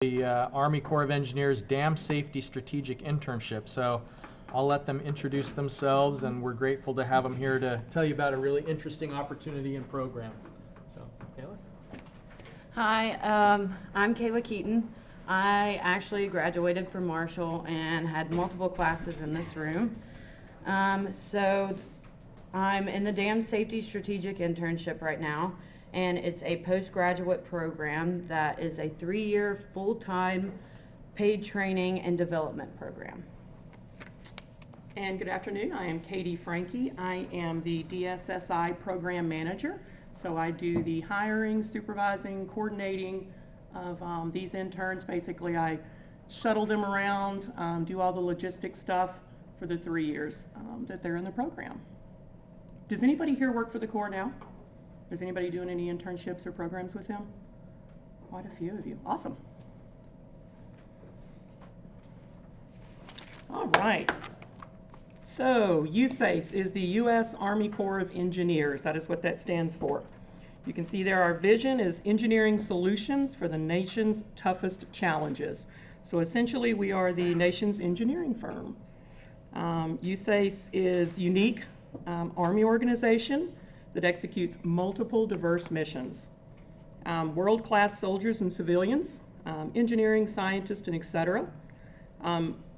the Army Corps of Engineers Dam Safety Strategic Internship. So I'll let them introduce themselves, and we're grateful to have them here to tell you about a really interesting opportunity and program. So, Kayla? Hi, I'm Kayla Keaton. I actually graduated from Marshall and had multiple classes in this room. So I'm in the Dam Safety Strategic Internship right now, and it's a postgraduate program that is a 3-year full-time paid training and development program. And good afternoon, I am Katie Franke. I am the DSSI program manager. So I do the hiring, supervising, coordinating of these interns. Basically, I shuttle them around, do all the logistics stuff for the 3 years that they're in the program. Does anybody here work for the Corps now? Is anybody doing any internships or programs with them? Quite a few of you. Awesome. All right. So USACE is the U.S. Army Corps of Engineers. That is what that stands for. You can see there our vision is engineering solutions for the nation's toughest challenges. So essentially we are the nation's engineering firm. USACE is a unique Army organization that executes multiple diverse missions. World-class soldiers and civilians, engineering, scientists, and etc.,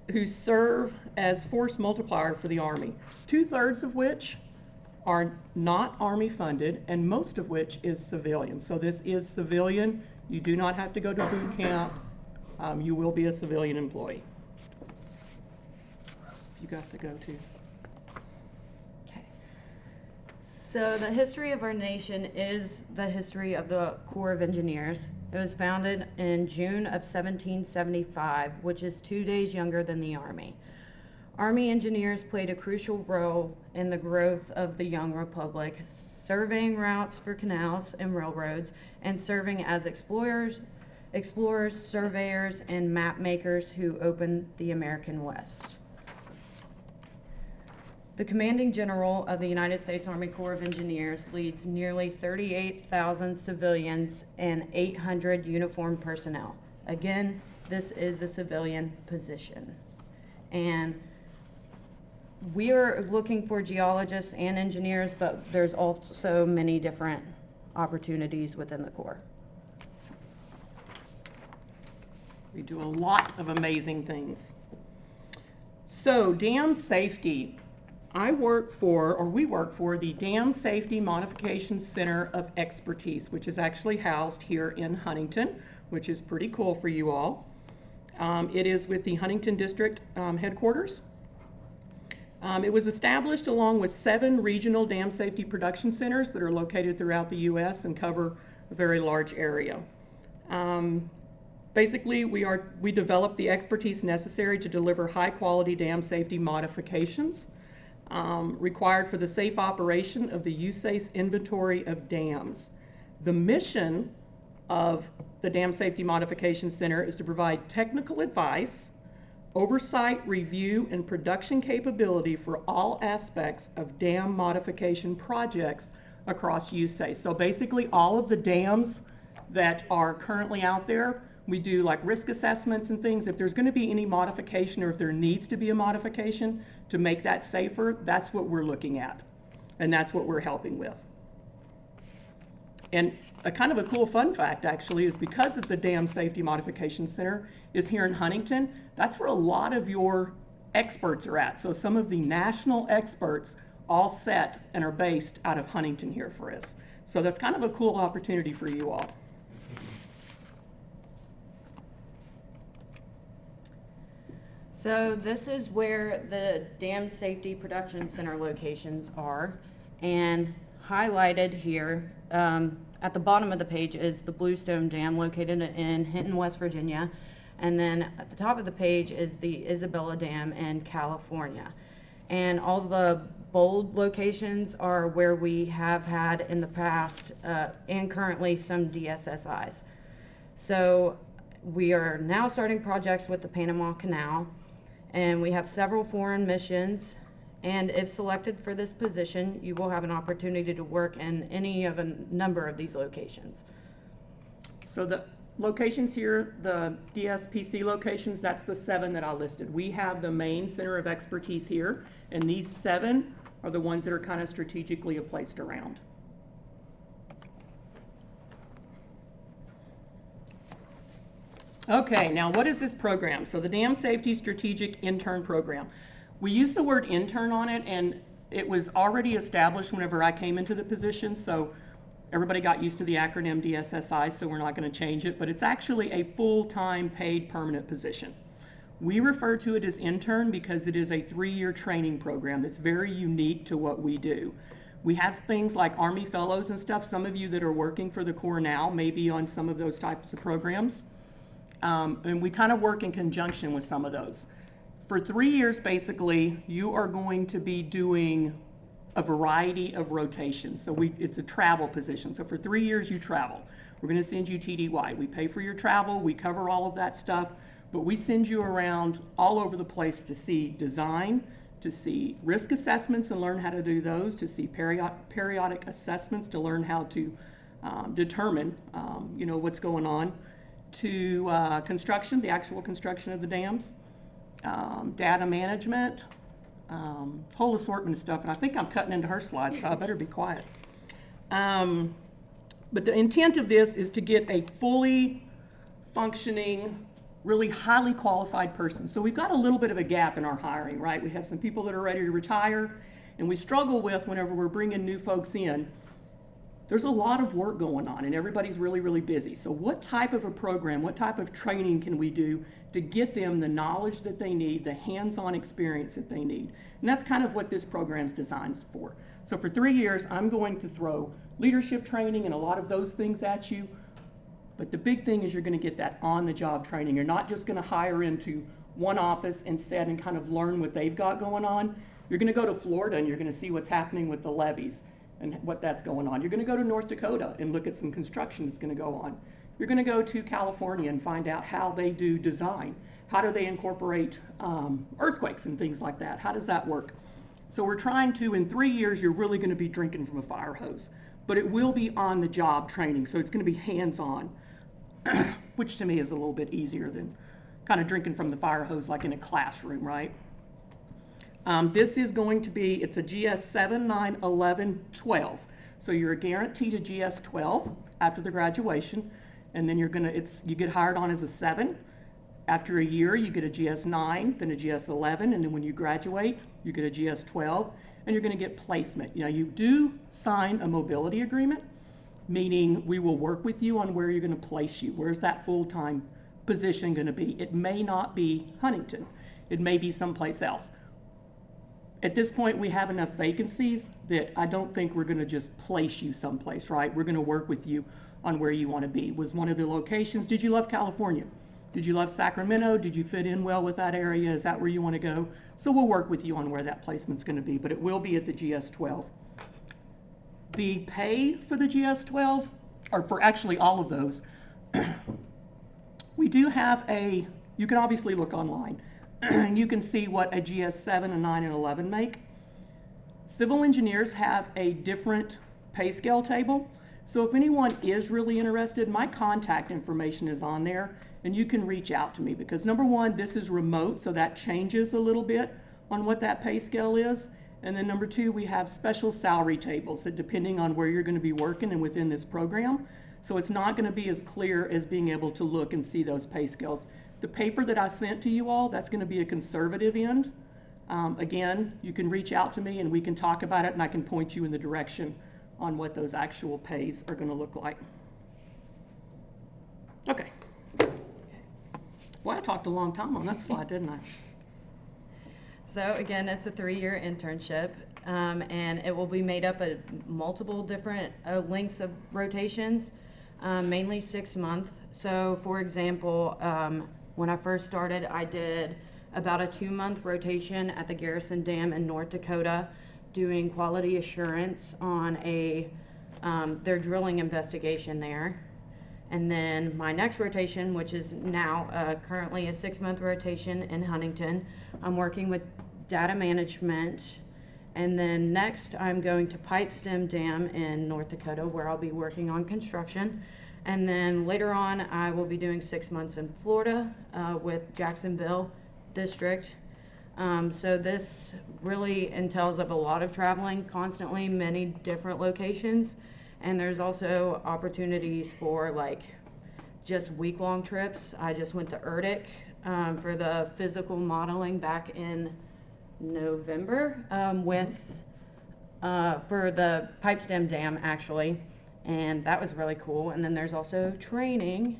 who serve as force multiplier for the Army, 2/3 of which are not Army funded and most of which is civilian. So this is civilian. You do not have to go to boot camp. You will be a civilian employee. You got to go to. Okay. So the history of our nation is the history of the Corps of Engineers. It was founded in June of 1775, which is 2 days younger than the Army. Army engineers played a crucial role in the growth of the young republic, surveying routes for canals and railroads, and serving as explorers, surveyors, and map makers who opened the American West. The commanding general of the United States Army Corps of Engineers leads nearly 38,000 civilians and 800 uniformed personnel. Again, this is a civilian position. And we are looking for geologists and engineers, but there's also many different opportunities within the Corps. We do a lot of amazing things. So dam safety. We work for the Dam Safety Modification Center of Expertise, which is actually housed here in Huntington, which is pretty cool for you all. It is with the Huntington District headquarters. It was established along with 7 regional dam safety production centers that are located throughout the U.S. and cover a very large area. Basically, we develop the expertise necessary to deliver high-quality dam safety modifications required for the safe operation of the USACE inventory of dams. The mission of the Dam Safety Modification Center is to provide technical advice, oversight, review, and production capability for all aspects of dam modification projects across USACE. So basically all of the dams that are currently out there, we do like risk assessments and things. If there's going to be any modification or if there needs to be a modification to make that safer, that's what we're looking at. And that's what we're helping with. And a kind of a cool fun fact actually is because of the Dam Safety Modification Center is here in Huntington, that's where a lot of your experts are at. So some of the national experts all set and are based out of Huntington here for us. So that's kind of a cool opportunity for you all. So this is where the Dam Safety Production Center locations are, and highlighted here at the bottom of the page is the Bluestone Dam located in Hinton, West Virginia, and then at the top of the page is the Isabella Dam in California. And all the bold locations are where we have had in the past and currently some DSSIs. So we are now starting projects with the Panama Canal, and we have several foreign missions, and if selected for this position, you will have an opportunity to work in any of a number of these locations. So the locations here, the DSPC locations, that's the 7 that I listed. We have the main center of expertise here, and these 7 are the ones that are kind of strategically placed around. Okay, now what is this program? So the Dam Safety Strategic Intern Program. We use the word intern on it, and it was already established whenever I came into the position, so everybody got used to the acronym DSSI, so we're not going to change it, but it's actually a full-time paid permanent position. We refer to it as intern because it is a 3-year training program that's very unique to what we do. We have things like Army Fellows and stuff. Some of you that are working for the Corps now may be on some of those types of programs. And we kind of work in conjunction with some of those. For 3 years, basically, you are going to be doing a variety of rotations. So it's a travel position. So for 3 years, you travel. We're going to send you TDY. We pay for your travel. We cover all of that stuff. But we send you around all over the place to see design, to see risk assessments and learn how to do those, to see periodic assessments to learn how to determine what's going on, to construction, the actual construction of the dams, data management, whole assortment of stuff. And I think I'm cutting into her slides, so I better be quiet. But the intent of this is to get a fully functioning, really highly qualified person. So we've got a little bit of a gap in our hiring, right? We have some people that are ready to retire, and we struggle with whenever we're bringing new folks in. There's a lot of work going on, and everybody's really, really busy. So what type of a program, what type of training can we do to get them the knowledge that they need, the hands-on experience that they need? And that's kind of what this program's designed for. So for 3 years, I'm going to throw leadership training and a lot of those things at you. But the big thing is you're going to get that on-the-job training. You're not just going to hire into one office and sit and kind of learn what they've got going on. You're going to go to Florida and you're going to see what's happening with the levees and what that's going on. You're going to go to North Dakota and look at some construction that's going to go on. You're going to go to California and find out how they do design. How do they incorporate earthquakes and things like that? How does that work? So we're trying to, in 3 years, you're really going to be drinking from a fire hose. But it will be on-the-job training, so it's going to be hands-on, which to me is a little bit easier than kind of drinking from the fire hose like in a classroom, right? This is going to be, it's a GS 7, 9, 11, 12. So you're guaranteed a GS 12 after the graduation, and then you get hired on as a 7. After a year, you get a GS 9, then a GS 11, and then when you graduate, you get a GS 12, and you're going to get placement. You do sign a mobility agreement, meaning we will work with you on where you're going to place you. Where's that full-time position going to be? It may not be Huntington. It may be someplace else. At this point, we have enough vacancies that I don't think we're going to just place you someplace, right? We're going to work with you on where you want to be. Was one of the locations, did you love California? Did you love Sacramento? Did you fit in well with that area? Is that where you want to go? So we'll work with you on where that placement's going to be, but it will be at the GS-12. The pay for the GS-12, or for actually all of those, we do have you can obviously look online, and you can see what a GS-7, a 9, and 11 make. Civil engineers have a different pay scale table, so if anyone is really interested, my contact information is on there, and you can reach out to me because number one, this is remote, so that changes a little bit on what that pay scale is. And then number two, we have special salary tables that depending on where you're going to be working and within this program. So it's not going to be as clear as being able to look and see those pay scales. The paper that I sent to you all, that's going to be a conservative end. Again, you can reach out to me and we can talk about it and I can point you in the direction on what those actual pays are going to look like. Okay. Well, I talked a long time on that slide, didn't I? So again, it's a 3-year internship, and it will be made up of multiple different lengths of rotations, mainly 6 months. So for example, when I first started, I did about a 2-month rotation at the Garrison Dam in North Dakota, doing quality assurance on their drilling investigation there. And then my next rotation, which is now currently a 6-month rotation in Huntington, I'm working with data management. And then next I'm going to Pipestem Dam in North Dakota where I'll be working on construction. And then later on, I will be doing 6 months in Florida with Jacksonville District. So this really entails of a lot of traveling constantly, many different locations. And there's also opportunities for like just week-long trips. I just went to Erdic for the physical modeling back in November for the pipe stem dam actually, and that was really cool. And then there's also training.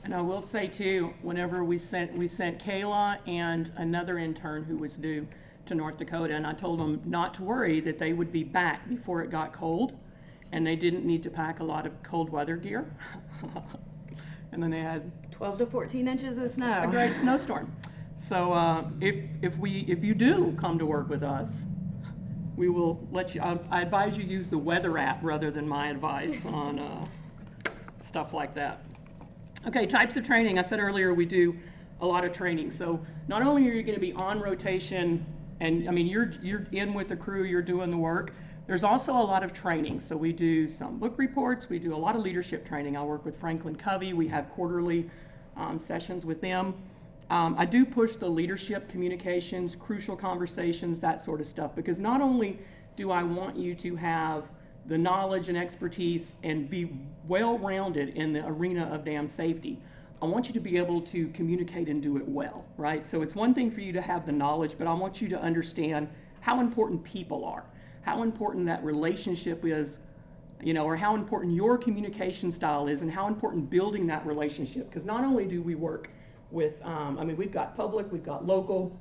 And I will say too, whenever we sent Kayla and another intern who was due to North Dakota, and I told them not to worry, that they would be back before it got cold, and they didn't need to pack a lot of cold weather gear. And then they had 12 to 14 inches of snow. a great snowstorm. So if you do come to work with us, we will let you. I advise you use the weather app rather than my advice on stuff like that. Okay, types of training. I said earlier we do a lot of training. So not only are you going to be on rotation, and I mean you're in with the crew, you're doing the work. There's also a lot of training. So we do some book reports. We do a lot of leadership training. I work with Franklin Covey. We have quarterly sessions with them. I do push the leadership, communications, crucial conversations, that sort of stuff, because not only do I want you to have the knowledge and expertise and be well-rounded in the arena of dam safety, I want you to be able to communicate and do it well, right? So it's one thing for you to have the knowledge, but I want you to understand how important people are, how important that relationship is, you know, or how important your communication style is, and how important building that relationship. Because not only do we work with, I mean, we've got public, we've got local,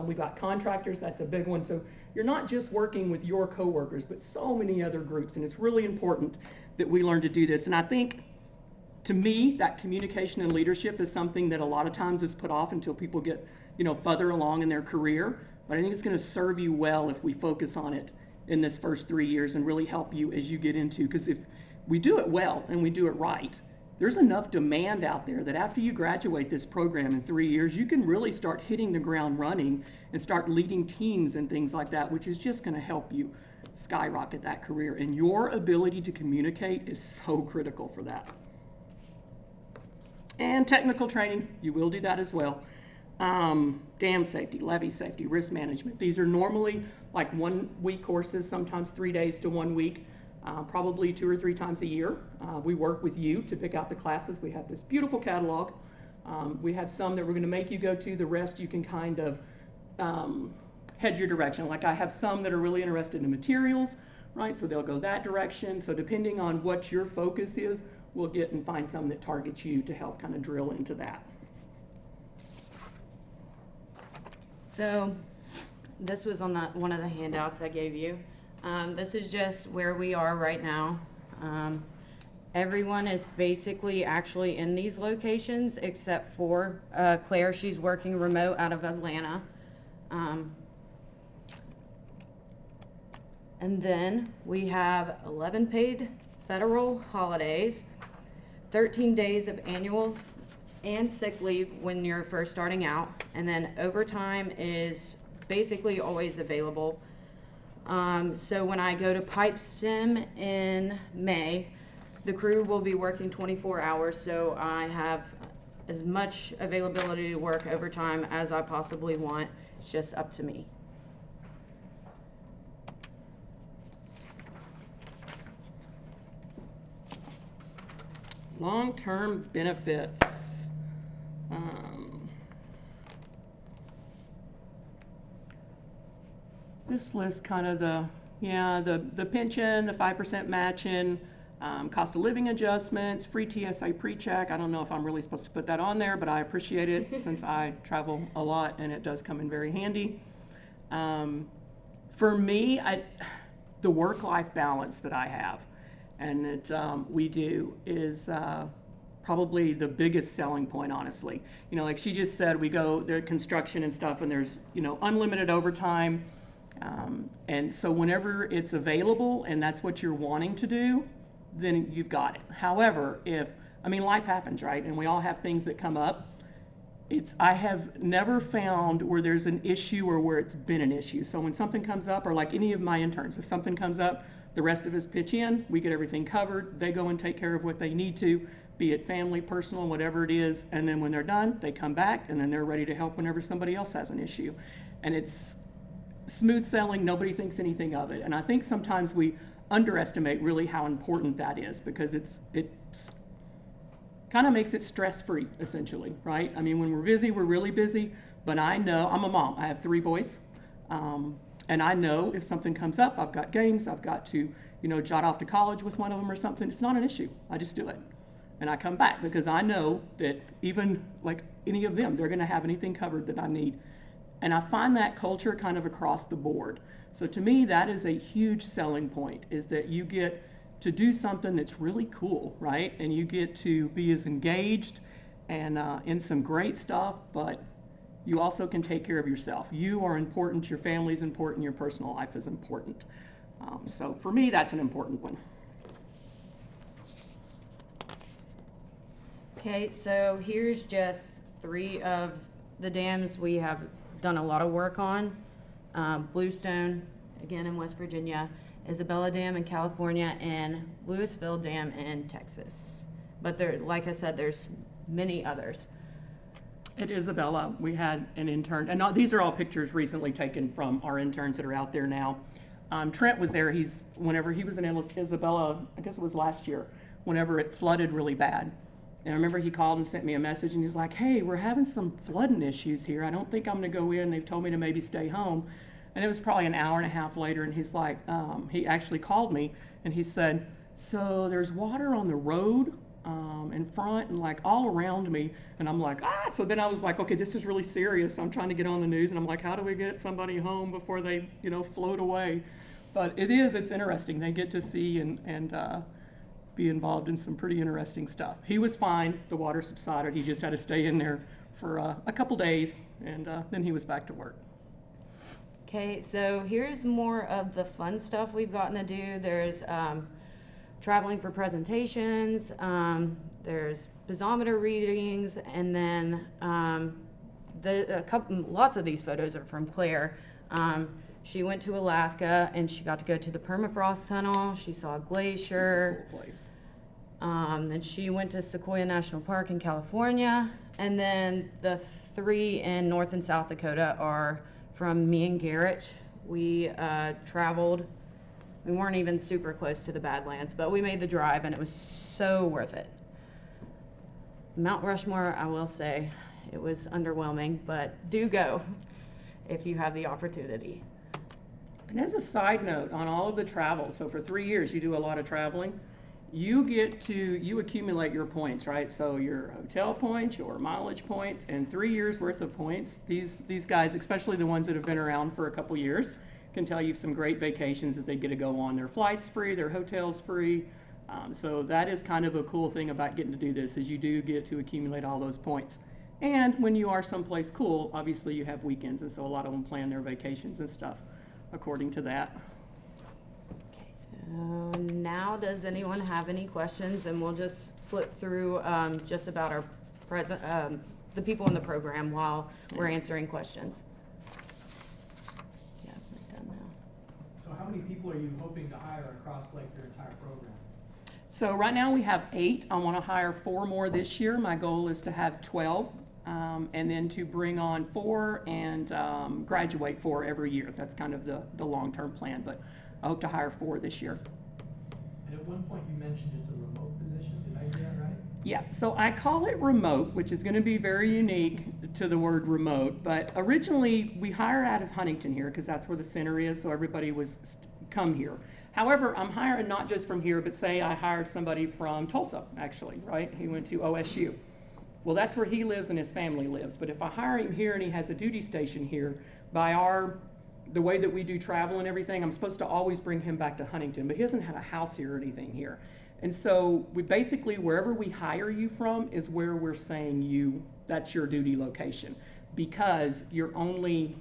we've got contractors, that's a big one. So you're not just working with your coworkers, but so many other groups, and it's really important that we learn to do this. And I think, to me, that communication and leadership is something that a lot of times is put off until people get, you know, further along in their career. But I think it's going to serve you well if we focus on it in this first 3 years and really help you as you get into, because if we do it well and we do it right, there's enough demand out there that after you graduate this program in 3 years, you can really start hitting the ground running and start leading teams and things like that, which is just going to help you skyrocket that career. And your ability to communicate is so critical for that. And technical training, you will do that as well. Dam safety, levee safety, risk management. These are normally like 1 week courses, sometimes 3 days to 1 week. Probably 2 or 3 times a year. We work with you to pick out the classes. We have this beautiful catalog. We have some that we're going to make you go to. The rest you can kind of head your direction. Like I have some that are really interested in materials, right? So they'll go that direction. So depending on what your focus is, we'll get and find some that target you to help kind of drill into that. So this was on one of the handouts I gave you. This is just where we are right now. Everyone is basically actually in these locations except for Claire. She's working remote out of Atlanta. And then we have 11 paid federal holidays, 13 days of annual and sick leave when you're first starting out, and then overtime is basically always available. So when I go to pipe stem in May, the crew will be working 24 hours, so I have as much availability to work overtime as I possibly want. It's just up to me. Long-term benefits. This lists kind of the pension, the 5% matching, cost of living adjustments, free TSA pre-check. I don't know if I'm really supposed to put that on there, but I appreciate it since I travel a lot and it does come in very handy. For me, the work-life balance that I have and that we do is probably the biggest selling point, honestly. You know, like she just said, we go there construction and stuff, and there's, you know, unlimited overtime. And so whenever it's available and that's what you're wanting to do, then you've got it. However, life happens, right? And we all have things that come up. I have never found where there's an issue or where it's been an issue. So when something comes up, or like any of my interns, if something comes up, The rest of us pitch in, we get everything covered, they go and take care of what they need to, be it family, personal, whatever it is, and then when they're done, they come back, and then they're ready to help whenever somebody else has an issue. And it's smooth sailing, nobody thinks anything of it. And I think sometimes we underestimate really how important that is, because it's kind of makes it stress-free, essentially, right? I mean, when we're busy, we're really busy, but I know, I'm a mom, I have 3 boys, and I know if something comes up, I've got games, I've got to, you know, jot off to college with one of them or something, it's not an issue, I just do it. And I come back because I know that even like any of them, they're gonna have anything covered that I need. And I find that culture kind of across the board. So to me, that is a huge selling point, is that you get to do something that's really cool, right? And you get to be as engaged and in some great stuff, but you also can take care of yourself. You are important, your family's important, your personal life is important. So for me, that's an important one. Okay, so here's just 3 of the dams we have done a lot of work on. Bluestone, again in West Virginia, Isabella Dam in California, and Louisville Dam in Texas. But there, like I said, there's many others. At Isabella, we had an intern, and these are all pictures recently taken from our interns that are out there now. Trent was there. Whenever he was in Isabella, I guess it was last year, whenever it flooded really bad. And I remember he called and sent me a message, and he's like, hey, we're having some flooding issues here. I don't think I'm going to go in. They've told me to maybe stay home. And it was probably an hour and a half later, and he's like, he actually called me, and he said, so there's water on the road in front and like all around me. And I'm like, so then I was like, okay, this is really serious. I'm trying to get on the news, and I'm like, how do we get somebody home before they, you know, float away? But it's interesting. They get to see and be involved in some pretty interesting stuff. He was fine. The water subsided. He just had to stay in there for a couple days, and then he was back to work. Okay, so here's more of the fun stuff we've gotten to do. There's traveling for presentations, there's piezometer readings, and then lots of these photos are from Claire. She went to Alaska and she got to go to the permafrost tunnel. She saw a glacier. Super cool place. Then she went to Sequoia National Park in California. And then the 3 in North and South Dakota are from me and Garrett. We traveled. We weren't even super close to the Badlands, but we made the drive and it was so worth it. Mount Rushmore, I will say, it was underwhelming, but do go if you have the opportunity. And as a side note on all of the travel, so for 3 years you do a lot of traveling, you accumulate your points, right? So your hotel points, your mileage points, and 3 years worth of points. These guys, especially the ones that have been around for a couple years, can tell you some great vacations that they get to go on. Their flights free, their hotels free. So that is kind of a cool thing about getting to do this, is you do get to accumulate all those points. And when you are someplace cool, obviously you have weekends, and so a lot of them plan their vacations and stuff according to that. Okay, so now does anyone have any questions? And we'll just flip through just about our the people in the program while we're answering questions. Yeah, we're done now. So how many people are you hoping to hire across like your entire program? So right now we have 8. I want to hire 4 more this year. My goal is to have 12. And then to bring on 4 and graduate 4 every year. That's kind of the long-term plan, but I hope to hire 4 this year. And at one point you mentioned it's a remote position, did I hear that right? Yeah, so I call it remote, which is going to be very unique to the word remote, but originally we hired out of Huntington here because that's where the center is, so everybody was come here. However, I'm hiring not just from here, but say I hired somebody from Tulsa, actually, right? He went to OSU. Well, that's where he lives and his family lives. But if I hire him here and he has a duty station here, by the way that we do travel and everything, I'm supposed to always bring him back to Huntington, but he doesn't have a house here or anything here. And so we basically, wherever we hire you from is where we're saying that's your duty location, because you're really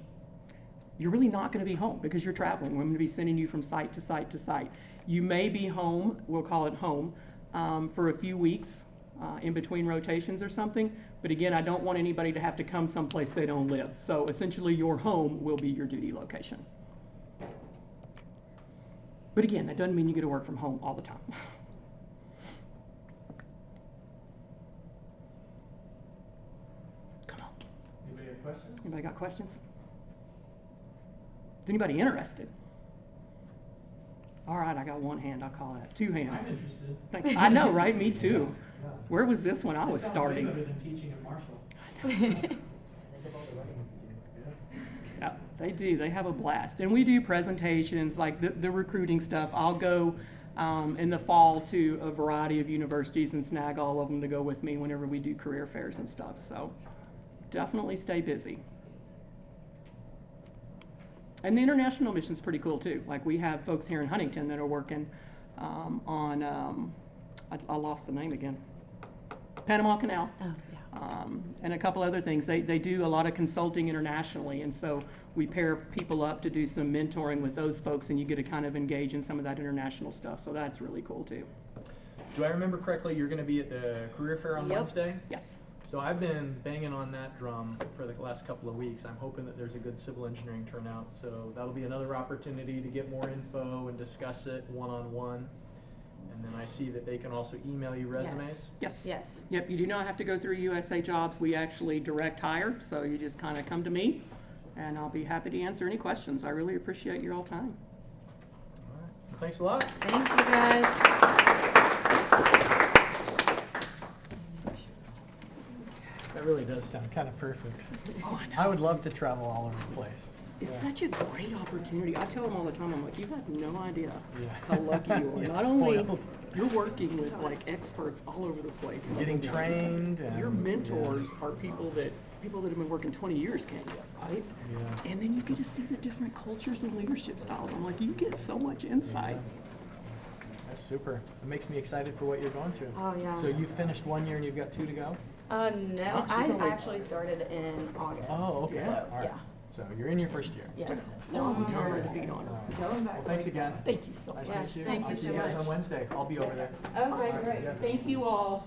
not going to be home because you're traveling. We're going to be sending you from site to site to site. You may be home, we'll call it home, for a few weeks. In between rotations or something, but again, I don't want anybody to have to come someplace they don't live. So essentially your home will be your duty location. But again, that doesn't mean you get to work from home all the time. Come on. Anybody have questions? Anybody got questions? Is anybody interested? All right, I got one hand, I'll call that. Two hands. I'm interested. I know, right? Me too. Yeah. Where was this when I was It sounds starting? way better than teaching at Marshall. Yeah, they do. They have a blast. And we do presentations, like the recruiting stuff. I'll go in the fall to a variety of universities and snag all of them to go with me whenever we do career fairs and stuff. So definitely stay busy. And the international mission's pretty cool too. Like we have folks here in Huntington that are working on, I lost the name again, Panama Canal. Oh, yeah. And a couple other things. They do a lot of consulting internationally, and so we pair people up to do some mentoring with those folks, and you get to kind of engage in some of that international stuff. So that's really cool too. Do I remember correctly, you're going to be at the career fair on Yep. Wednesday? Yes. So I've been banging on that drum for the last couple of weeks. I'm hoping that there's a good civil engineering turnout. So that'll be another opportunity to get more info and discuss it one-on-one. And then I see that they can also email you resumes. Yes. Yes. Yep, you do not have to go through USA Jobs. We actually direct hire, so you just kind of come to me, and I'll be happy to answer any questions. I really appreciate your all time. All right. Well, thanks a lot. Thank you, guys. That really does sound kind of perfect. Oh, I know. I would love to travel all over the place. It's Yeah. such a great opportunity. I tell them all the time, I'm like, you have no idea Yeah. how lucky you are. Yeah, Not only spoiled. you're working with like experts all over the place. Getting trained and Your mentors are people that have been working 20 years can't get, right? Yeah. And then you get to see the different cultures and leadership styles. I'm like, you get so much insight. That's super. It makes me excited for what you're going through. Oh, yeah. So you finished 1 year and you've got 2 to go? No, Oh, she's I only- actually started in August. Oh, okay. Yeah. All right. Yeah. So you're in your first year. Yes. Long time to be on. Going back. Well, thanks again. Thank you so Nice much. to meet you. Thank I'll you see so you guys much. on Wednesday. I'll be over there. Okay, great. Yeah. Thank you all.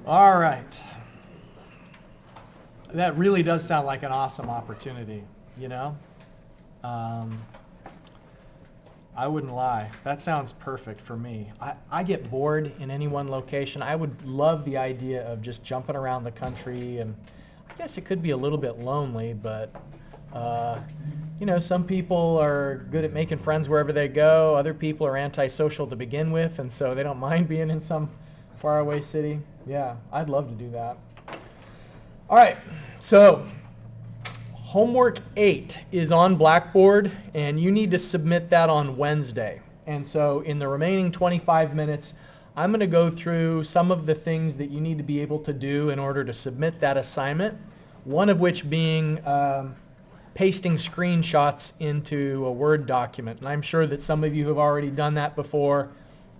All right. That really does sound like an awesome opportunity, you know? I wouldn't lie. That sounds perfect for me. I get bored in any one location. I would love the idea of just jumping around the country, and I guess it could be a little bit lonely, but you know, some people are good at making friends wherever they go. Other people are antisocial to begin with, and so they don't mind being in some faraway city. Yeah, I'd love to do that. All right, so homework 8 is on Blackboard, and you need to submit that on Wednesday. And so in the remaining 25 minutes, I'm going to go through some of the things that you need to be able to do in order to submit that assignment, one of which being pasting screenshots into a Word document. And I'm sure that some of you have already done that before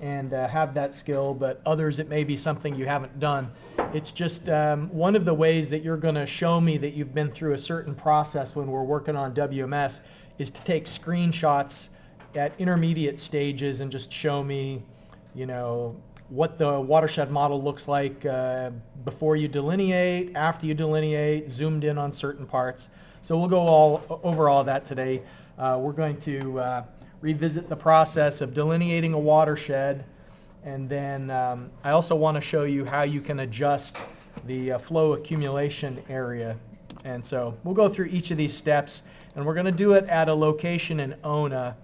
and have that skill, but others it may be something you haven't done. It's just one of the ways that you're going to show me that you've been through a certain process when we're working on WMS is to take screenshots at intermediate stages and just show me, you know, what the watershed model looks like before you delineate, after you delineate, zoomed in on certain parts. So we'll go over all that today. We're going to revisit the process of delineating a watershed, and then I also want to show you how you can adjust the flow accumulation area. And so we'll go through each of these steps, and we're going to do it at a location in Ona.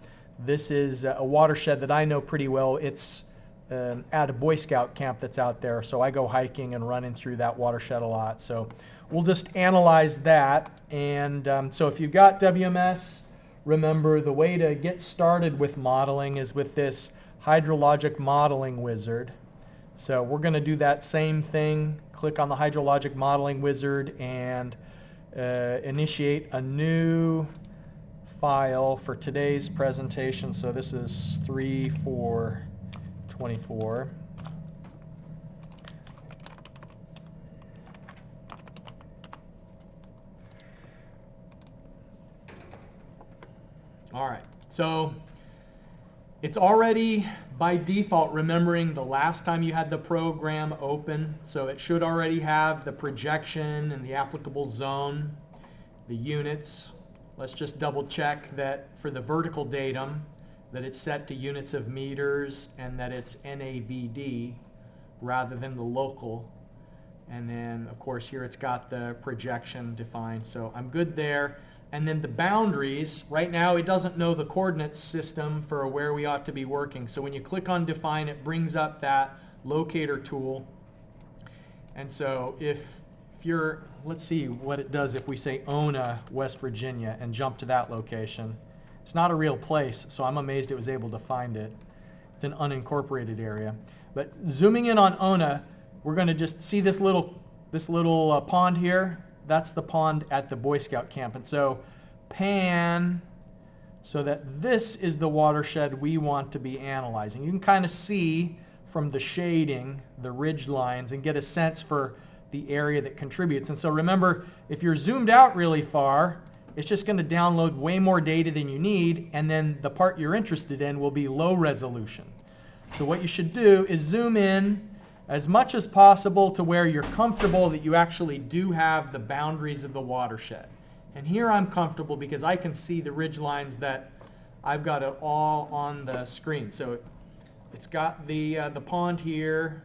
This is a watershed that I know pretty well. It's at a Boy Scout camp that's out there, so I go hiking and running through that watershed a lot. So we'll just analyze that. And so if you've got WMS, remember the way to get started with modeling is with this hydrologic modeling wizard. So we're going to do that same thing. Click on the hydrologic modeling wizard and initiate a new file for today's presentation. So this is 3/4/24. All right, so It's already by default remembering the last time you had the program open, so it should already have the projection and the applicable zone, the units. Let's just double check that for the vertical datum that it's set to units of meters and that it's NAVD rather than the local. And then of course here it's got the projection defined, so I'm good there. And then the boundaries, right now it doesn't know the coordinate system for where we ought to be working. So when you click on define, it brings up that locator tool. And so if you're, let's see what it does if we say Ona, West Virginia, and jump to that location. It's not a real place, so I'm amazed it was able to find it. It's an unincorporated area. But zooming in on Ona, we're going to just see this little pond here. That's the pond at the Boy Scout camp. And so pan so that this is the watershed we want to be analyzing. You can kind of see from the shading the ridge lines and get a sense for the area that contributes. And so remember, if you're zoomed out really far, it's just going to download way more data than you need, and then the part you're interested in will be low resolution. So what you should do is zoom in as much as possible to where you're comfortable that you actually do have the boundaries of the watershed. And here I'm comfortable because I can see the ridge lines that I've got it all on the screen. So it's got the pond here.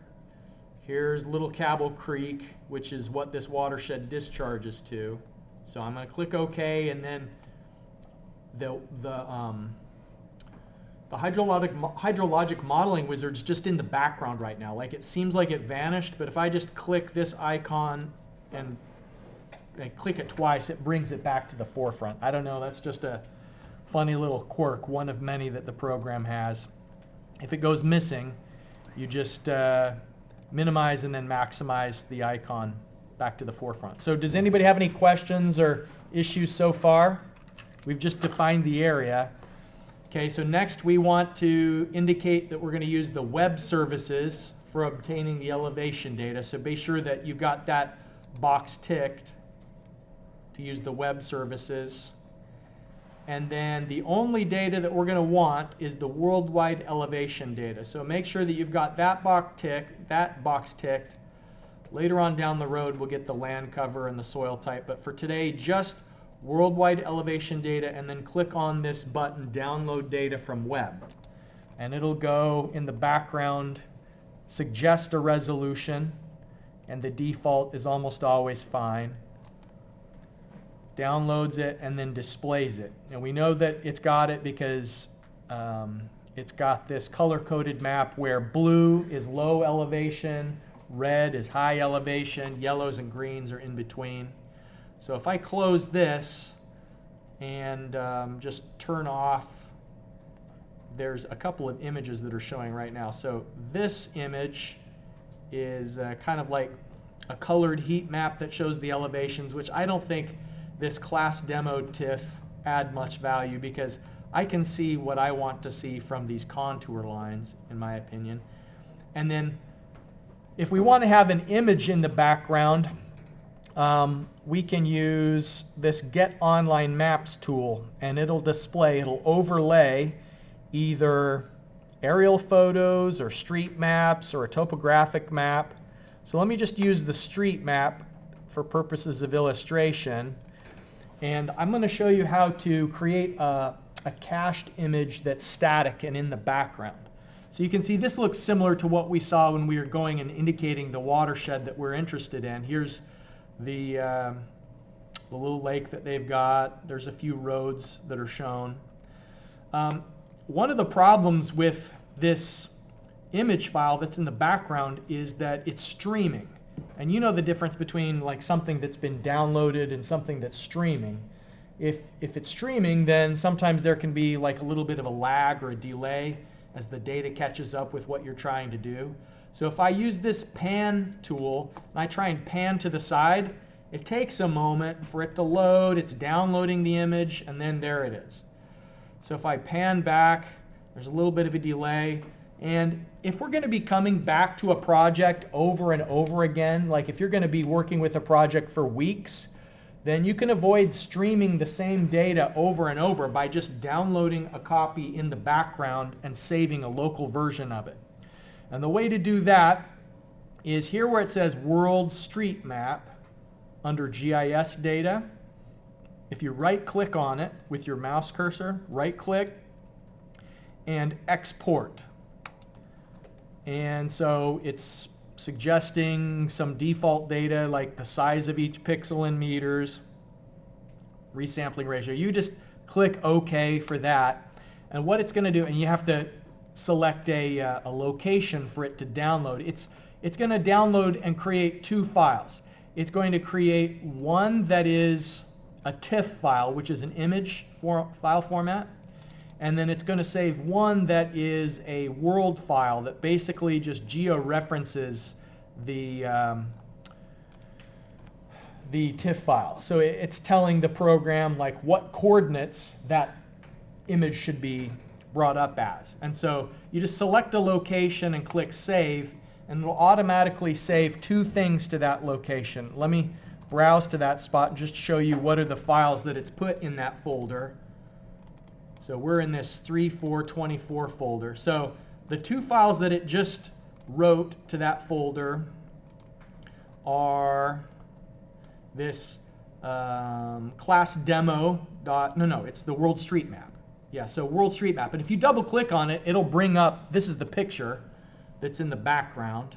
Here's Little Cabell Creek, which is what this watershed discharges to. So I'm going to click OK, and then the hydrologic modeling wizard's just in the background right now. Like, it seems like it vanished, but if I just click this icon and click it twice, it brings it back to the forefront. I don't know, that's just a funny little quirk, one of many that the program has. If it goes missing, you just minimize and then maximize the icon back to the forefront. So does anybody have any questions or issues so far? We've just defined the area. Okay, so next we want to indicate that we're going to use the web services for obtaining the elevation data. So be sure that you've got that box ticked to use the web services. And then the only data that we're going to want is the worldwide elevation data. So make sure that you've got that box ticked. Later on down the road we'll get the land cover and the soil type, but for today just worldwide elevation data, and then click on this button, download data from web. And it'll go in the background, suggest a resolution, and the default is almost always fine. Downloads it and then displays it. And we know that it's got it because it's got this color-coded map where blue is low elevation, red is high elevation, yellows and greens are in between. So if I close this and just turn off, there's a couple of images that are showing right now. So this image is kind of like a colored heat map that shows the elevations, which I don't think this class demo TIFF add much value because I can see what I want to see from these contour lines, in my opinion. And then if we want to have an image in the background, we can use this Get Online Maps tool, and it'll overlay either aerial photos or street maps or a topographic map. So let me just use the street map for purposes of illustration, and I'm going to show you how to create a cached image that's static and in the background. So you can see this looks similar to what we saw when we were going and indicating the watershed that we're interested in. Here's the little lake that they've got. There's a few roads that are shown. One of the problems with this image file that's in the background is that it's streaming. And you know the difference between like something that's been downloaded and something that's streaming. If it's streaming, then sometimes there can be like a little bit of a lag or a delay as the data catches up with what you're trying to do. So if I use this pan tool and I try and pan to the side, it takes a moment for it to load, it's downloading the image, and then there it is. So if I pan back, there's a little bit of a delay. And if we're going to be coming back to a project over and over again, like if you're going to be working with a project for weeks, then you can avoid streaming the same data over and over by just downloading a copy in the background and saving a local version of it. And the way to do that is here where it says World Street Map under GIS data. If you right-click on it with your mouse cursor, right-click and export. And so it's suggesting some default data like the size of each pixel in meters, resampling ratio. You just click OK for that. And what it's going to do, and you have to select a location for it to download. It's going to download and create two files. It's going to create one that is a TIFF file, which is an image file format. And then it's going to save one that is a world file that basically just georeferences the TIFF file. So it's telling the program like what coordinates that image should be brought up as. And so you just select a location and click Save, and it will automatically save two things to that location. Let me browse to that spot and just show you what are the files that it's put in that folder. So we're in this 3424 folder. So the two files that it just wrote to that folder are this class demo dot, no, it's the World Street Map. Yeah, so World Street Map. And if you double click on it, it'll bring up, this is the picture that's in the background.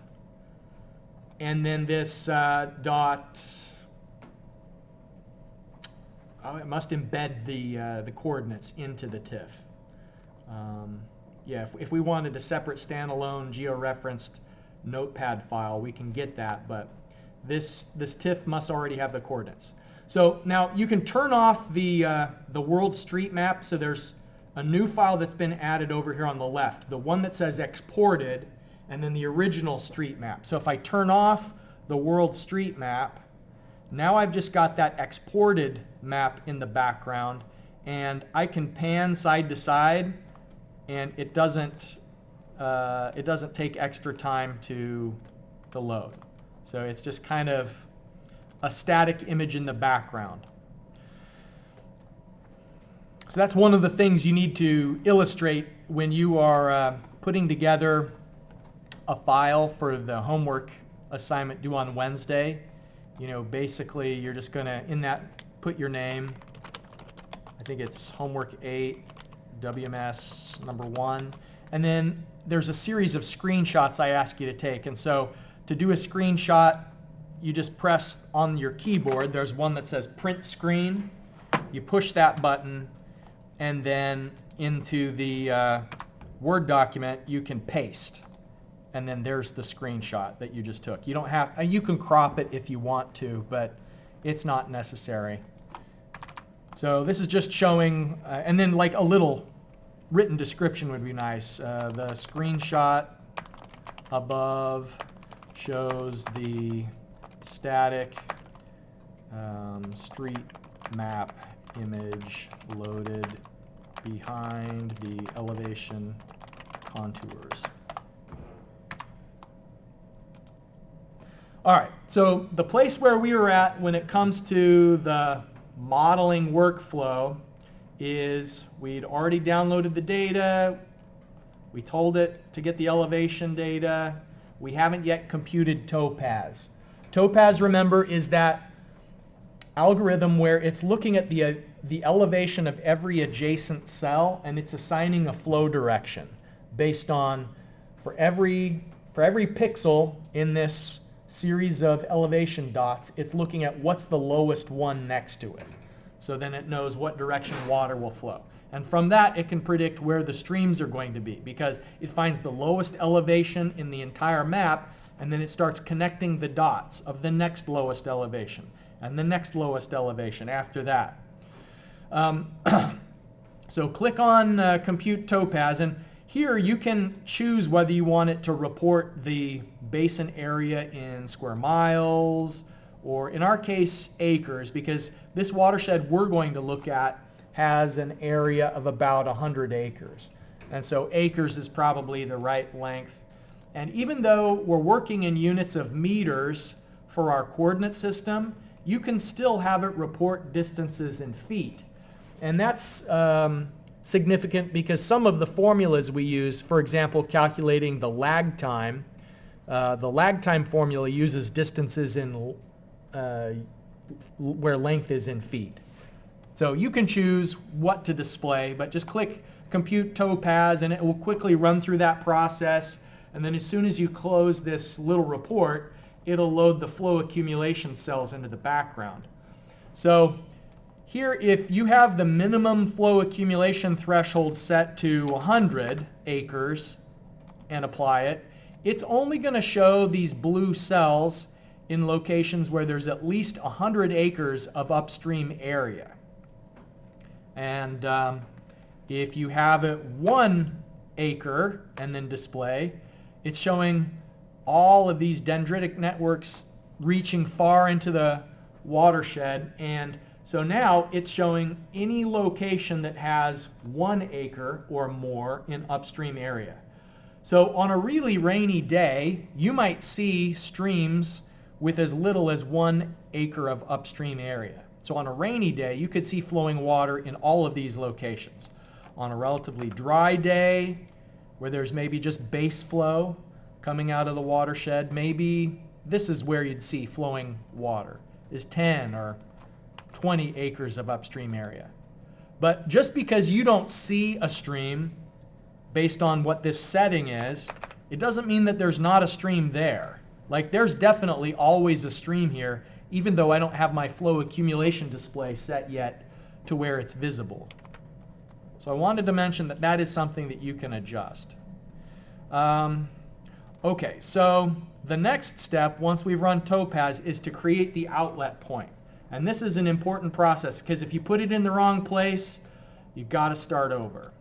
And then this dot, it must embed the coordinates into the TIFF. Yeah, if we wanted a separate standalone georeferenced notepad file, we can get that, but this TIFF must already have the coordinates. So now you can turn off the World Street Map. So there's a new file that's been added over here on the left, the one that says exported, and then the original street map. So if I turn off the World Street Map, now I've just got that exported map in the background, and I can pan side to side, and it doesn't take extra time to load. So it's just kind of a static image in the background. So that's one of the things you need to illustrate when you are putting together a file for the homework assignment due on Wednesday. You know, basically you're just going to, in that, put your name. I think it's homework 8, WMS number 1. And then there's a series of screenshots I ask you to take. And so to do a screenshot, you just press on your keyboard. There's one that says print screen. You push that button, and then into the Word document you can paste. And then there's the screenshot that you just took. You don't have, you can crop it if you want to, but it's not necessary. So this is just showing, and then like a little written description would be nice. The screenshot above shows the static street map image loaded behind the elevation contours. All right, so the place where we were at when it comes to the modeling workflow is we'd already downloaded the data, we told it to get the elevation data, we haven't yet computed topaz. Topaz, remember, is that algorithm where it's looking at the elevation of every adjacent cell, and it's assigning a flow direction based on, for every pixel in this series of elevation dots, it's looking at what's the lowest one next to it. So then it knows what direction water will flow. And from that, it can predict where the streams are going to be, because it finds the lowest elevation in the entire map, and then it starts connecting the dots of the next lowest elevation and the next lowest elevation after that. So click on Compute Topaz, and here you can choose whether you want it to report the basin area in square miles, or in our case acres, because this watershed we're going to look at has an area of about 100 acres. And so acres is probably the right length. And even though we're working in units of meters for our coordinate system, you can still have it report distances in feet. And that's significant because some of the formulas we use, for example, calculating the lag time formula uses distances in where length is in feet. So you can choose what to display, but just click Compute Topaz and it will quickly run through that process. And then as soon as you close this little report, it'll load the flow accumulation cells into the background. So here, if you have the minimum flow accumulation threshold set to 100 acres and apply it, it's only going to show these blue cells in locations where there's at least 100 acres of upstream area. And if you have it 1 acre and then display, it's showing all of these dendritic networks reaching far into the watershed. And so now it's showing any location that has 1 acre or more in upstream area. So on a really rainy day, you might see streams with as little as 1 acre of upstream area. So on a rainy day, you could see flowing water in all of these locations. On a relatively dry day, where there's maybe just base flow coming out of the watershed, maybe this is where you'd see flowing water, is 10 or 20 acres of upstream area. But just because you don't see a stream based on what this setting is, it doesn't mean that there's not a stream there. Like, there's definitely always a stream here, even though I don't have my flow accumulation display set yet to where it's visible. So I wanted to mention that that is something that you can adjust. Okay, so the next step, once we've run Topaz, is to create the outlet point. And this is an important process, because if you put it in the wrong place, you've got to start over.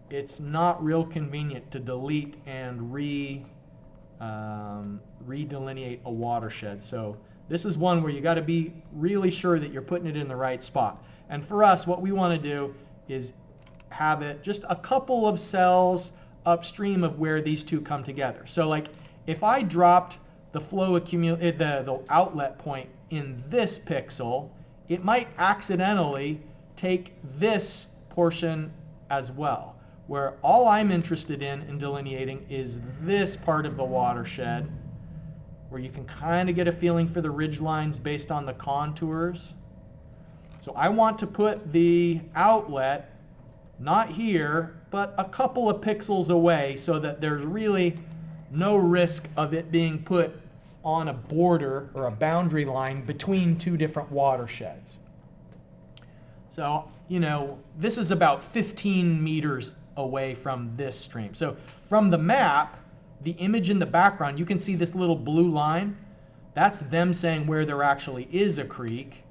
It's not real convenient to delete and redelineate a watershed. So this is one where you got to be really sure that you're putting it in the right spot. And for us, what we want to do is have it just a couple of cells upstream of where these two come together. So like if I dropped the the outlet point in this pixel, it might accidentally take this portion as well, where all I'm interested in delineating is this part of the watershed, where you can kind of get a feeling for the ridge lines based on the contours. So I want to put the outlet not here, but a couple of pixels away, so that there's really no risk of it being put on a border or a boundary line between two different watersheds. So, you know, this is about 15 meters away from this stream. So from the map, the image in the background, you can see this little blue line. That's them saying where there actually is a creek.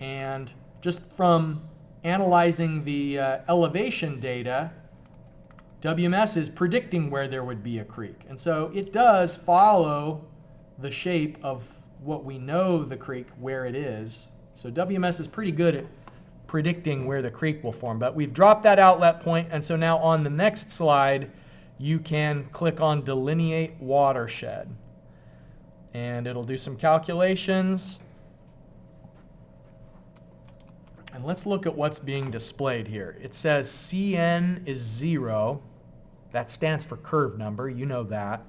And just from analyzing the elevation data, WMS is predicting where there would be a creek. And so it does follow the shape of what we know the creek, where it is. So WMS is pretty good at predicting where the creek will form. But we've dropped that outlet point, and so now on the next slide, you can click on Delineate Watershed. And it'll do some calculations. And let's look at what's being displayed here. It says CN is 0. That stands for curve number, you know that.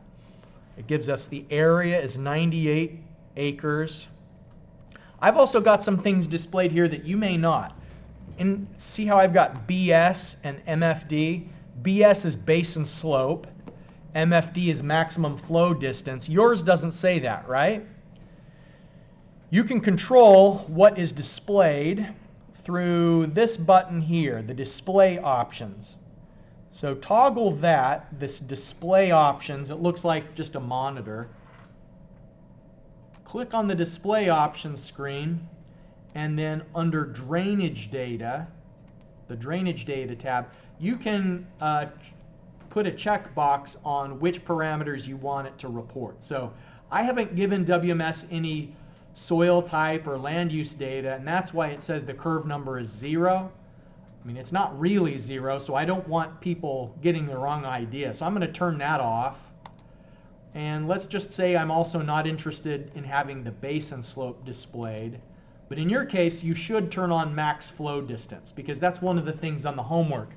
It gives us the area is 98 acres. I've also got some things displayed here that you may not. And see how I've got BS and MFD? BS is base and slope. MFD is maximum flow distance. Yours doesn't say that, right? You can control what is displayed through this button here, the display options. So toggle that, this display options. It looks like just a monitor. Click on the display options screen, and then under drainage data, the drainage data tab, you can put a checkbox on which parameters you want it to report. So I haven't given WMS any soil type or land use data, and that's why it says the curve number is 0. I mean, it's not really 0, so I don't want people getting the wrong idea. So I'm going to turn that off. And let's just say I'm also not interested in having the basin slope displayed. But in your case, you should turn on max flow distance, because that's one of the things on the homework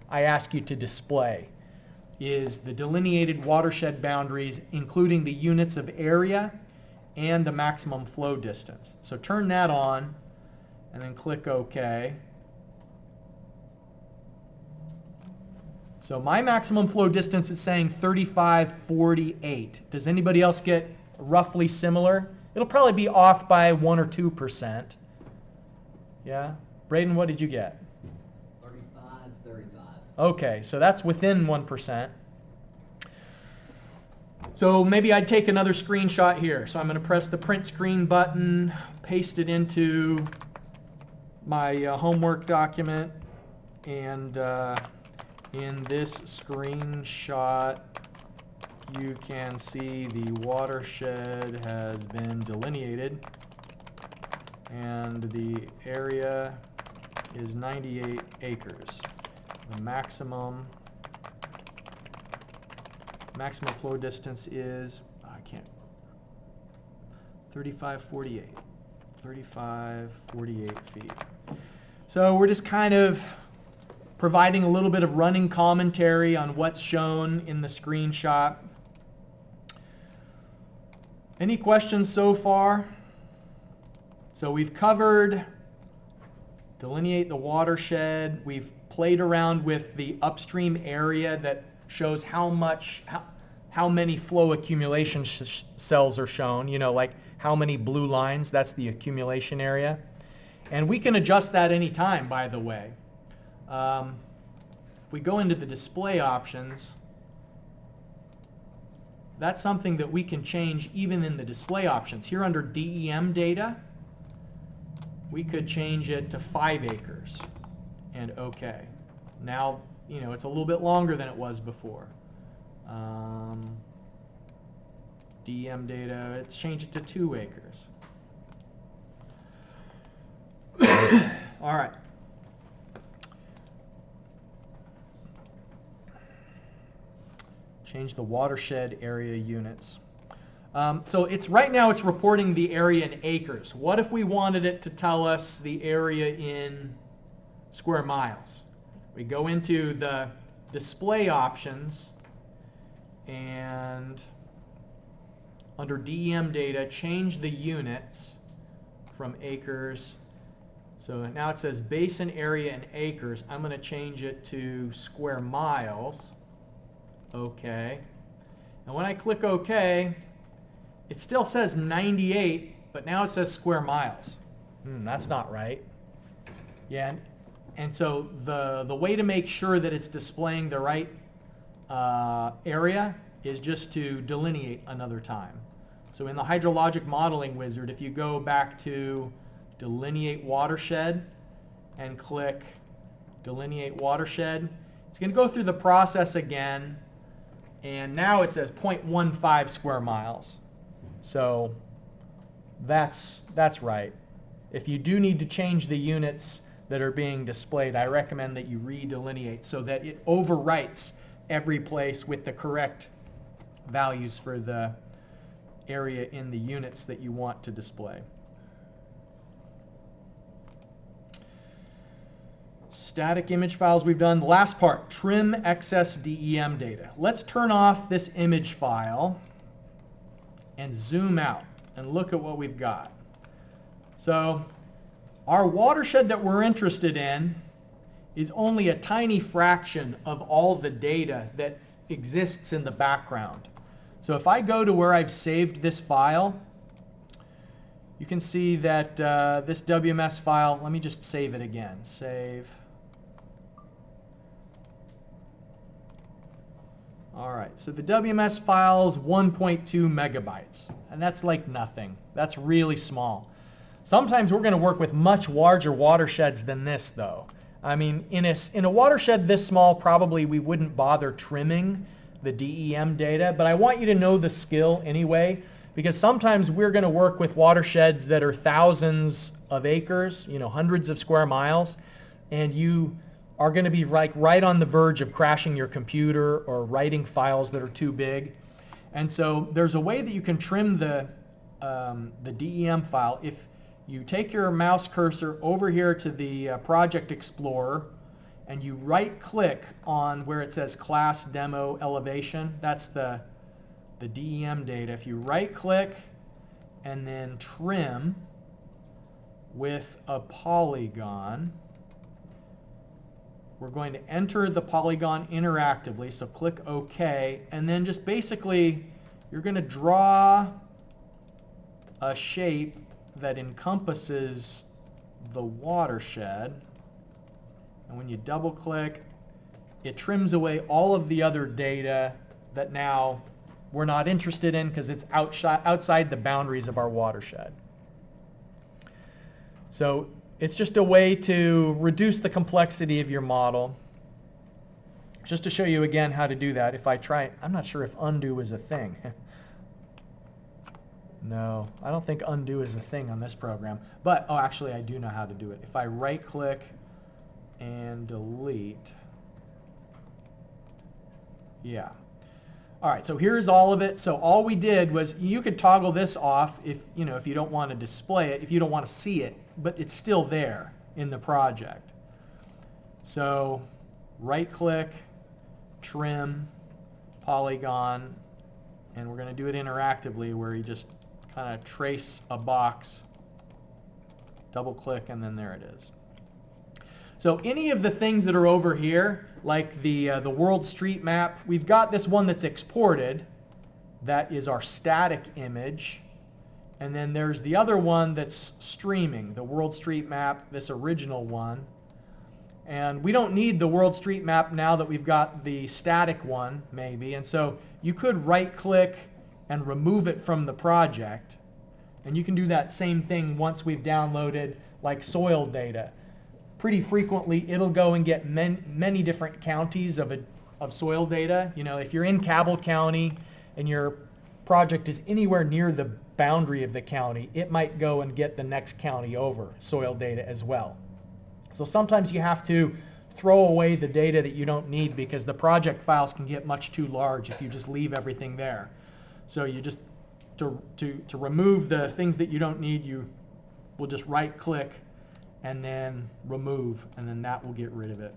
I ask you to display, is the delineated watershed boundaries, including the units of area and the maximum flow distance. So turn that on and then click OK. So my maximum flow distance is saying 3548. Does anybody else get roughly similar? It'll probably be off by 1 or 2%. Yeah? Braden, what did you get? 35. Okay, so that's within 1%. So maybe I'd take another screenshot here. So I'm going to press the print screen button, paste it into my homework document, and in this screenshot you can see the watershed has been delineated and the area is 98 acres. The maximum flow distance is, I can't, 3548 feet. So we're just kind of providing a little bit of running commentary on what's shown in the screenshot. Any questions so far? So we've covered delineate the watershed. We've played around with the upstream area that shows how many flow accumulation cells are shown, you know, like how many blue lines, that's the accumulation area. And we can adjust that anytime, by the way. If we go into the display options, that's something that we can change even in the display options. Here under DEM data, we could change it to 5 acres and OK. Now, you know, it's a little bit longer than it was before. DEM data, let's change it to 2 acres. All right. Change the watershed area units. So it's right now it's reporting the area in acres. What if we wanted it to tell us the area in square miles? We go into the display options and under DEM data, change the units from acres. So now it says basin area in acres. I'm going to change it to square miles. OK. And when I click OK, it still says 98, but now it says square miles. That's not right. Yeah, and so the way to make sure that it's displaying the right area is just to delineate another time. So in the hydrologic modeling wizard, if you go back to delineate watershed and click delineate watershed, it's going to go through the process again, and now it says 0.15 square miles. So that's right. If you do need to change the units that are being displayed, I recommend that you redelineate so that it overwrites every place with the correct values for the area in the units that you want to display. Static image files we've done. The last part, trim excess DEM data. Let's turn off this image file and zoom out and look at what we've got. So our watershed that we're interested in is only a tiny fraction of all the data that exists in the background. So if I go to where I've saved this file, you can see that this WMS file, let me just save it again. Save. All right, so the WMS file is 1.2 megabytes, and that's like nothing. That's really small. Sometimes we're going to work with much larger watersheds than this, though. I mean, in a watershed this small, probably we wouldn't bother trimming the DEM data, but I want you to know the skill anyway, because sometimes we're going to work with watersheds that are thousands of acres, you know, hundreds of square miles, and you are going to be like right on the verge of crashing your computer or writing files that are too big. And so there's a way that you can trim the DEM file. If you take your mouse cursor over here to the Project Explorer and you right-click on where it says Class Demo Elevation, that's the DEM data. If you right-click and then trim with a polygon, we're going to enter the polygon interactively, so click OK, and then just basically you're going to draw a shape that encompasses the watershed. And when you double click, it trims away all of the other data that now we're not interested in because it's outside the boundaries of our watershed. So it's just a way to reduce the complexity of your model. Just to show you again how to do that, if I try, I'm not sure if undo is a thing. No, I don't think undo is a thing on this program. But, oh, actually I do know how to do it. If I right-click and delete, yeah. All right, so here's all of it. So all we did was, you could toggle this off if you don't want to display it, if you don't want to see it, but it's still there in the project. So right-click, trim, polygon, and we're going to do it interactively where you just kind of trace a box, double-click, and then there it is. So any of the things that are over here, like the world street map, we've got this one that's exported. That is our static image. And then there's the other one that's streaming, the world street map, this original one. And we don't need the world street map now that we've got the static one, maybe. And so you could right-click and remove it from the project. And you can do that same thing once we've downloaded like soil data. Pretty frequently it'll go and get many different counties of soil data. If you're in Cabell County and your project is anywhere near the boundary of the county, it might go and get the next county over soil data as well. So sometimes you have to throw away the data that you don't need because the project files can get much too large if you just leave everything there. So you just, to remove the things that you don't need, you will just right-click and then remove, and then that will get rid of it.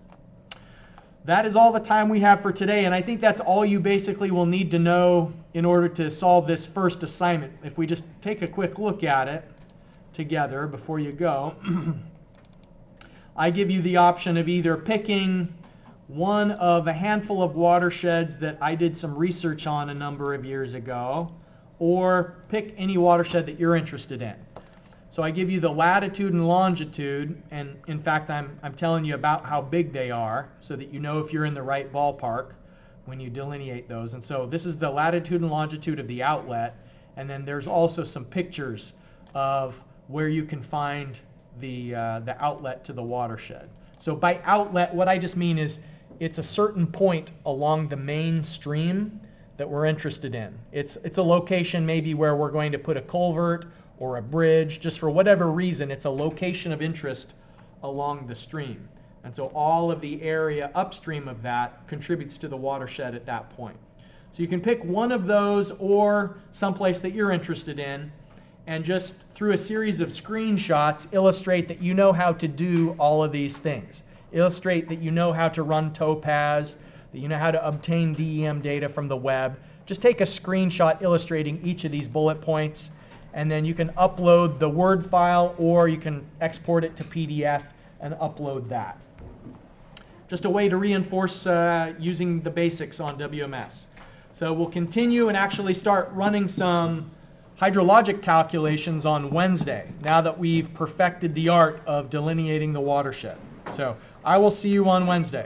That is all the time we have for today, and I think that's all you basically will need to know in order to solve this first assignment. If we just take a quick look at it together before you go, I give you the option of either picking one of a handful of watersheds that I did some research on a number of years ago, or pick any watershed that you're interested in. So I give you the latitude and longitude, and in fact I'm telling you about how big they are so that you know if you're in the right ballpark when you delineate those. And so this is the latitude and longitude of the outlet, and then there's also some pictures of where you can find the outlet to the watershed. So by outlet, what I just mean is it's a certain point along the main stream that we're interested in. It's a location maybe where we're going to put a culvert or a bridge, just for whatever reason, it's a location of interest along the stream. And so all of the area upstream of that contributes to the watershed at that point. So you can pick one of those or someplace that you're interested in, and just through a series of screenshots illustrate that you know how to do all of these things. Illustrate that you know how to run Topaz, that you know how to obtain DEM data from the web. Just take a screenshot illustrating each of these bullet points, and then you can upload the Word file, or you can export it to PDF and upload that. Just a way to reinforce using the basics on WMS. So we'll continue and actually start running some hydrologic calculations on Wednesday, now that we've perfected the art of delineating the watershed. So I will see you on Wednesday.